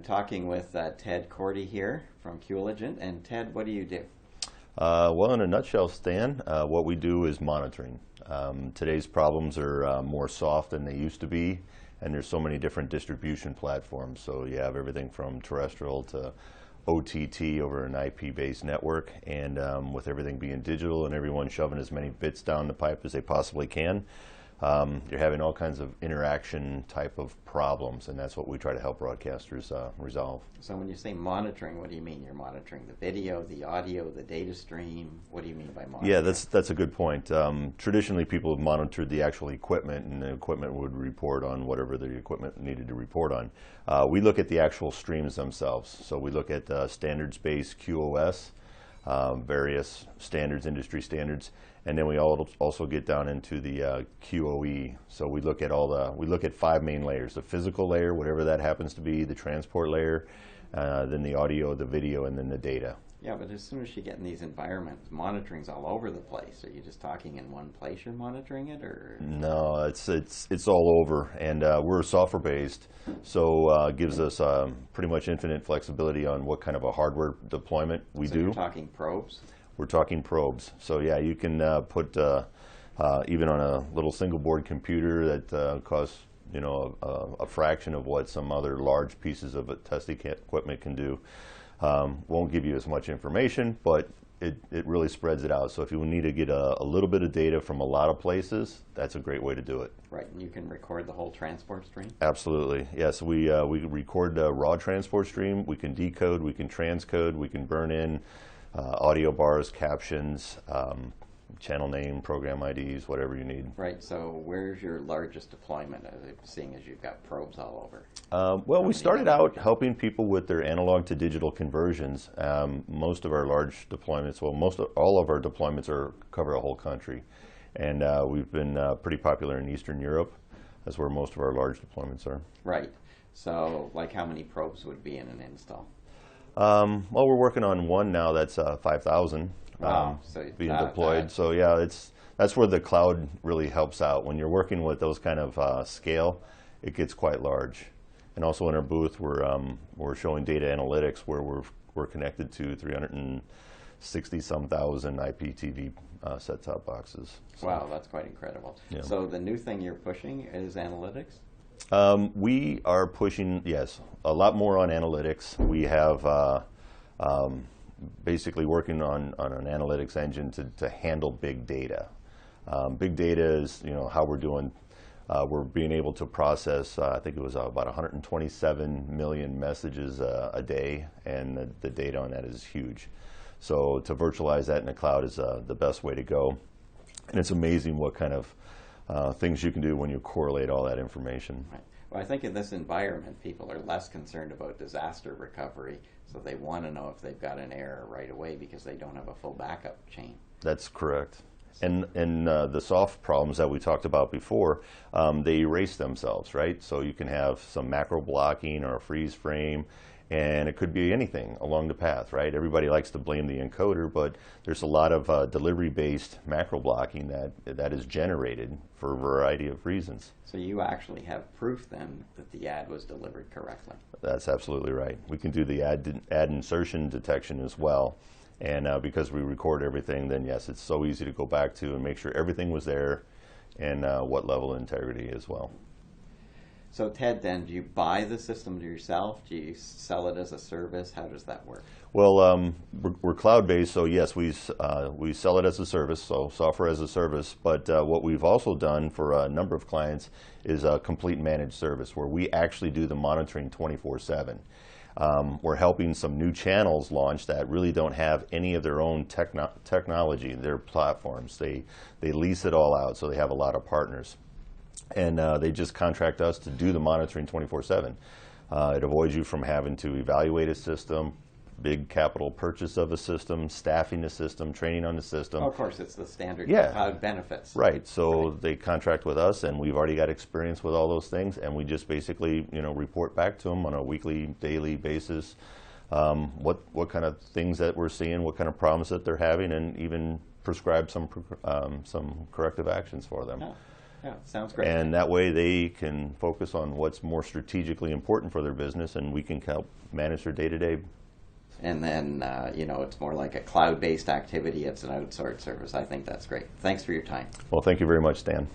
talking with TedKorte here from Qligent. And Ted, what do you do? Well, in a nutshell, Stan, what we do is monitoring. Today's problems are more soft than they used to be, and there's so many different distribution platforms. So you have everything from terrestrial to OTT over an IP-based network, and with everything being digital and everyone shoving as many bits down the pipe as they possibly can, you're having all kinds of interaction type of problems, and that's what we try to help broadcasters resolve. So when you say monitoring, what do you mean? You're monitoring the video, the audio, the data stream? What do you mean by monitoring? Yeah, that's a good point. Traditionally, people have monitored the actual equipment, and the equipment would report on whatever the equipment needed to report on. We look at the actual streams themselves. So we look at standards-based QoS, various standards, industry standards, and then we also get down into the QoE. So we look at 5 main layers: the physical layer, whatever that happens to be, the transport layer, then the audio, the video, and then the data. Yeah, but as soon as you get in these environments, monitoring's all over the place. Are you just talking in one place you're monitoring it, or? No, it's all over, and we're software based, so it gives us pretty much infinite flexibility on what kind of a hardware deployment we do. So you're talking probes? We're talking probes. So yeah, you can put even on a little single board computer that costs a fraction of what some other large pieces of testing equipment can do. Won't give you as much information, but it really spreads it out. So if you need to get a little bit of data from a lot of places, that's a great way to do it. Right, and you can record the whole transport stream? Absolutely, yes. We record the raw transport stream. We can decode, we can transcode, we can burn in audio bars, captions, channel name, program IDs, whatever you need. Right, so where's your largest deployment, seeing as you've got probes all over? Well, we started out helping people with their analog to digital conversions. Most of our large deployments, well, all of our deployments cover a whole country. And we've been pretty popular in Eastern Europe. That's where most of our large deployments are. Right, so like how many probes would be in an install? Well, we're working on one now that's 5,000 so being deployed. So yeah, that's where the cloud really helps out. When you're working with those kind of scale, it gets quite large. And also in our booth, we're showing data analytics where we're connected to 360-some thousand IPTV set-top boxes. So, wow, that's quite incredible. Yeah. So the new thing you're pushing is analytics? We are pushing, yes, a lot more on analytics. We have basically working on an analytics engine to handle big data. Big data is how we're doing. We're being able to process, I think it was about 127 million messages a day, and the data on that is huge. So to virtualize that in the cloud is the best way to go. And it's amazing what kind of things you can do when you correlate all that information. Right. Well, I think in this environment, people are less concerned about disaster recovery, so they want to know if they've got an error right away because they don't have a full backup chain. That's correct. And the soft problems that we talked about before, they erase themselves, right? So you can have some macro blocking or a freeze frame, and it could be anything along the path, right? Everybody likes to blame the encoder, but there's a lot of delivery-based macro blocking that is generated for a variety of reasons. So you actually have proof then that the ad was delivered correctly? That's absolutely right. We can do the ad insertion detection as well. And because we record everything, then yes, it's so easy to go back to and make sure everything was there and what level of integrity as well. So Ted, then, do you buy the system to yourself? Do you sell it as a service? How does that work? Well, we're cloud-based, so yes, we sell it as a service, so software as a service. But what we've also done for a number of clients is a complete managed service where we actually do the monitoring 24/7. We're helping some new channels launch that really don't have any of their own technology, their platforms. They lease it all out, so they have a lot of partners. And they just contract us to do the monitoring 24/7. It avoids you from having to evaluate a system, big capital purchase of a system, staffing the system, training on the system. Oh, of course, it's the standard cloud benefits. Right. So they contract with us, and we've already got experience with all those things, and we just basically report back to them on a weekly, daily basis what kind of things that we're seeing, what kind of problems that they're having, and even prescribe some corrective actions for them. Oh. Yeah, sounds great. And that way they can focus on what's more strategically important for their business, and we can help manage their day-to-day. And then, it's more like a cloud-based activity. It's an outsourced service. I think that's great. Thanks for your time. Well, thank you very much, Stan.